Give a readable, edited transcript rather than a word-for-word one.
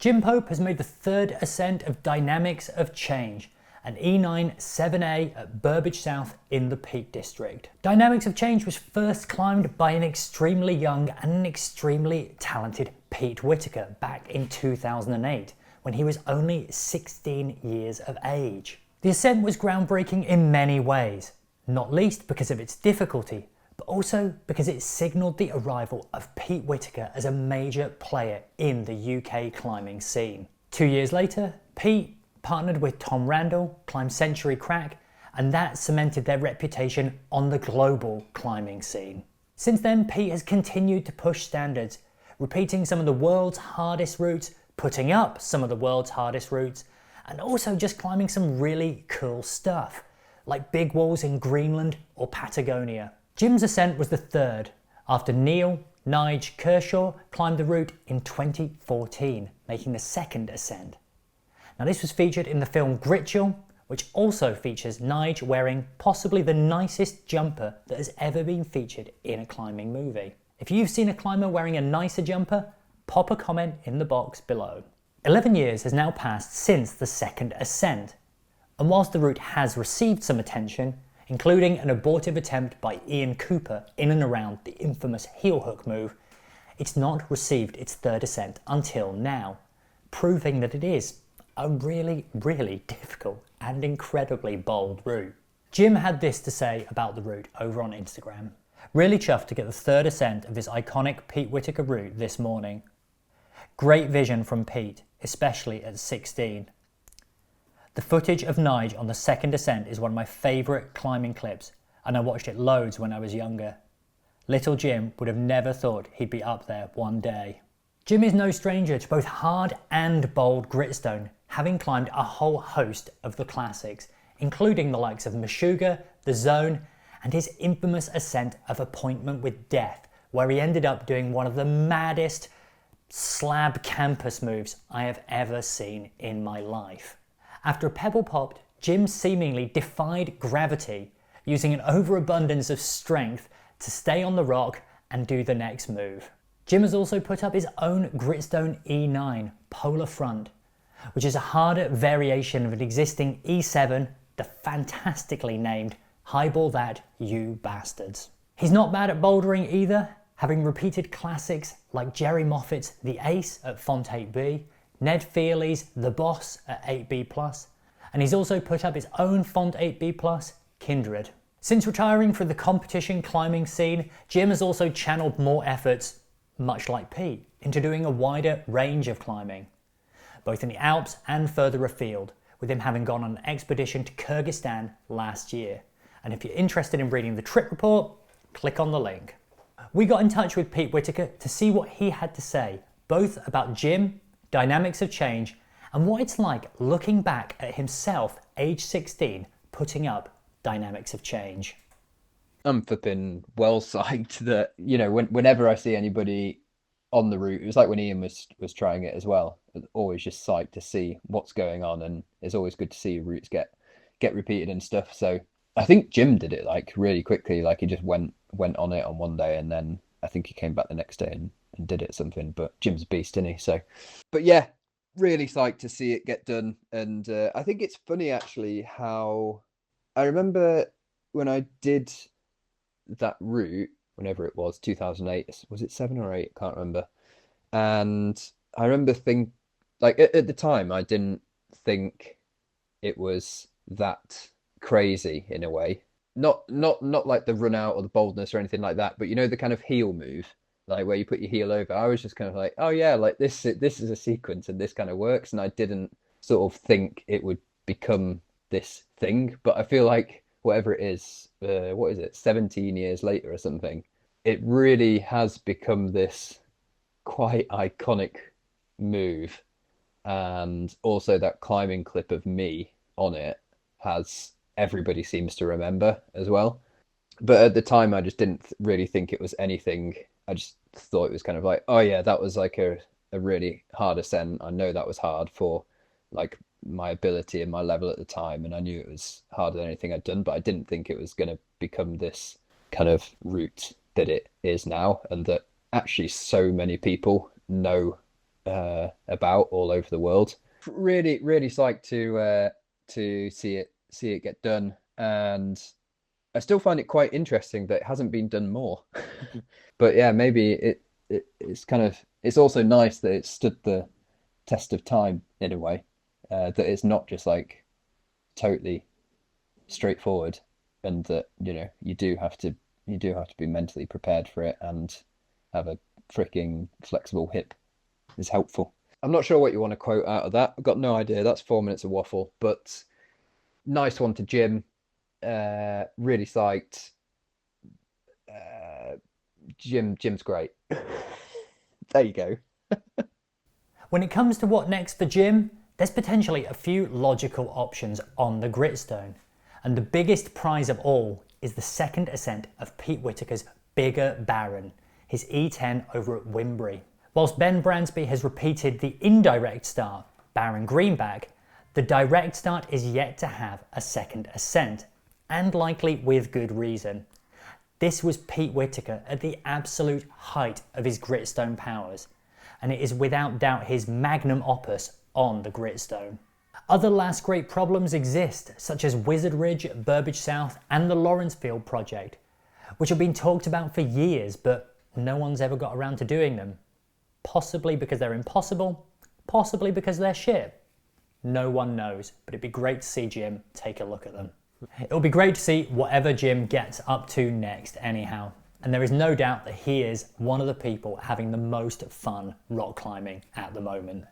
Jim Pope has made the third ascent of Dynamics of Change, an E9 7A at Burbage South in the Peak District. Dynamics of Change was first climbed by an extremely young and an extremely talented Pete Whittaker back in 2008, when he was only 16 years of age. The ascent was groundbreaking in many ways, not least because of its difficulty, but also because it signalled the arrival of Pete Whittaker as a major player in the UK climbing scene. 2 years later, Pete partnered with Tom Randall, climbed Century Crack, and that cemented their reputation on the global climbing scene. Since then, Pete has continued to push standards, repeating some of the world's hardest routes, putting up some of the world's hardest routes, and also just climbing some really cool stuff, like big walls in Greenland or Patagonia. Jim's ascent was the third, after Neil, Nige Kershaw climbed the route in 2014, making the second ascent. Now this was featured in the film Gritchel, which also features Nige wearing possibly the nicest jumper that has ever been featured in a climbing movie. If you've seen a climber wearing a nicer jumper, pop a comment in the box below. 11 years has now passed since the second ascent, and whilst the route has received some attention, including an abortive attempt by Ian Cooper in and around the infamous heel hook move, it's not received its third ascent until now, proving that it is a really, really difficult and incredibly bold route. Jim had this to say about the route over on Instagram. Really chuffed to get the third ascent of his iconic Pete Whittaker route this morning. Great vision from Pete, especially at 16. The footage of Nige on the second ascent is one of my favourite climbing clips, and I watched it loads when I was younger. Little Jim would have never thought he'd be up there one day. Jim is no stranger to both hard and bold gritstone, having climbed a whole host of the classics, including the likes of Meshuggah, The Zone, and his infamous ascent of Appointment with Death, where he ended up doing one of the maddest slab campus moves I have ever seen in my life. After a pebble popped, Jim seemingly defied gravity, using an overabundance of strength to stay on the rock and do the next move. Jim has also put up his own Gritstone E9 Polar Front, which is a harder variation of an existing E7, the fantastically named Highball That, You Bastards. He's not bad at bouldering either, having repeated classics like Jerry Moffat's The Ace at Font 8B, Ned Feely's The Boss at 8B+, and he's also put up his own Font 8B+, Kindred. Since retiring from the competition climbing scene, Jim has also channeled more efforts, much like Pete, into doing a wider range of climbing, both in the Alps and further afield, with him having gone on an expedition to Kyrgyzstan last year. And if you're interested in reading the trip report, click on the link. We got in touch with Pete Whittaker to see what he had to say, both about Jim, Dynamics of Change, and what it's like looking back at himself, age 16, putting up Dynamics of Change. I'm flipping well psyched that, you know, whenever I see anybody on the route, it was like when Ian was trying it as well. Always just psyched to see what's going on, and it's always good to see routes get repeated and stuff. So I think Jim did it like really quickly, like he just went on it on one day, and then I think he came back the next day and did it something. But Jim's a beast, isn't he? So, but yeah, really psyched to see it get done. And I think it's funny actually how I remember when I did that route, whenever it was, 2008, was it 7 or 8? Can't remember. And I remember like at the time, I didn't think it was that crazy in a way. Not like the run out or the boldness or anything like that, but you know, the kind of heel move, like where you put your heel over. I was just kind of like, oh yeah, like this is a sequence and this kind of works. And I didn't sort of think it would become this thing, but I feel like whatever it is, what is it, 17 years later or something, it really has become this quite iconic move. And also that climbing clip of me on it everybody seems to remember as well. But at the time, I just didn't really think it was anything. I just thought it was kind of like, oh yeah, that was like a really hard ascent. I know that was hard for like my ability and my level at the time, and I knew it was harder than anything I'd done, but I didn't think it was going to become this kind of route that it is now, and that actually so many people know about all over the world. Really, really psyched to see it get done, and I still find it quite interesting that it hasn't been done more. But yeah, maybe it's kind of it's also nice that it stood the test of time in a way, that it's not just like totally straightforward, and that you do have to be mentally prepared for it, and have a freaking flexible hip is helpful. I'm not sure what you want to quote out of that. I've got no idea. That's 4 minutes of waffle, but nice one to Jim. Really psyched. Uh, Jim's great. There you go. When it comes to what next for Jim, there's potentially a few logical options on the gritstone. And the biggest prize of all is the second ascent of Pete Whittaker's bigger Baron, his E10 over at Wimbury. Whilst Ben Bransby has repeated the indirect start, Baron Greenback, the direct start is yet to have a second ascent, and likely with good reason. This was Pete Whittaker at the absolute height of his gritstone powers, and it is without doubt his magnum opus on the gritstone. Other last great problems exist, such as Wizard Ridge, Burbage South, and the Lawrenceville project, which have been talked about for years, but no one's ever got around to doing them. Possibly because they're impossible, possibly because they're shit. No one knows, but it'd be great to see Jim take a look at them. It'll be great to see whatever Jim gets up to next anyhow. And there is no doubt that he is one of the people having the most fun rock climbing at the moment.